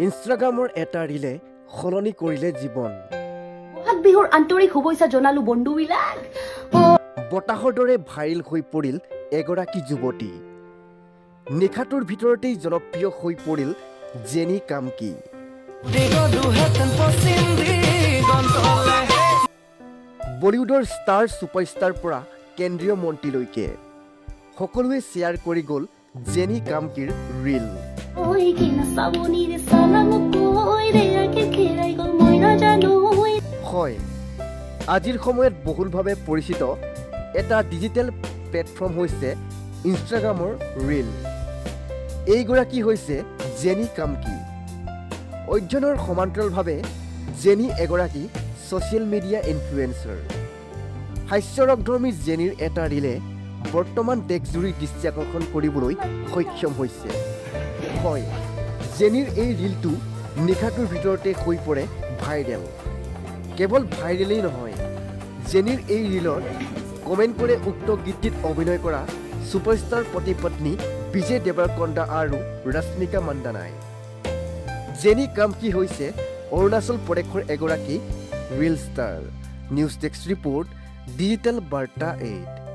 ইনষ্টাগ্ৰামৰ এটা ৰিলে সলনি কৰিলে জীৱন। বহাগ বিহুৰ আন্তৰিক শুভেচ্ছা জনালো বন্ধুবিলাক। বতাহৰ দৰে ভাইৰেল হৈ পৰিল এগৰাকী যুৱতী। নিশাটোৰ ভিতৰতেই জনপ্ৰিয় হৈ পৰিল জেনি কামকি। বলিউডৰ ষ্টাৰ ছুপাৰষ্টাৰ পৰা কেন্দ্ৰীয় মন্ত্ৰীলৈকে সকলোৱে শ্বেয়াৰ কৰি গ'ল জেনি কামকিৰ ৰীল। হয়, আজিৰ সময়ত বহুলভাৱে পৰিচিত এটা ডিজিটেল প্লেটফৰ্ম হৈছে ইনষ্টাগ্ৰামৰ ৰীল। এইগৰাকী হৈছে জেনি কামকি। অধ্যয়নৰ সমান্তৰালভাৱে জেনি এগৰাকী ছ'চিয়েল মিডিয়া ইনফ্লুৱেঞ্চাৰ। হাস্যৰসধৰ্মী জেনিৰ এটা ৰীলে বৰ্তমান দেশজুৰি দৃষ্টি আকৰ্ষণ কৰিবলৈ সক্ষম হৈছে। হয়, জেনিৰ এই ৰীলটো নিশাটোৰ ভিতৰতে হৈ পৰে ভাইৰেল। কেৱল ভাইৰেলেই নহয়, জেনিৰ এই ৰীলত কমেণ্ট কৰে উক্ত গীতটিত অভিনয় কৰা ছুপাৰষ্টাৰ পতি পত্নী বিজয় দেৱৰকোণ্ডা আৰু ৰশ্মিকা মন্দানাই। জেনি কামকি হৈছে অৰুণাচল প্ৰদেশৰ এগৰাকী reel star. News desk report, digital বাৰ্তা 8।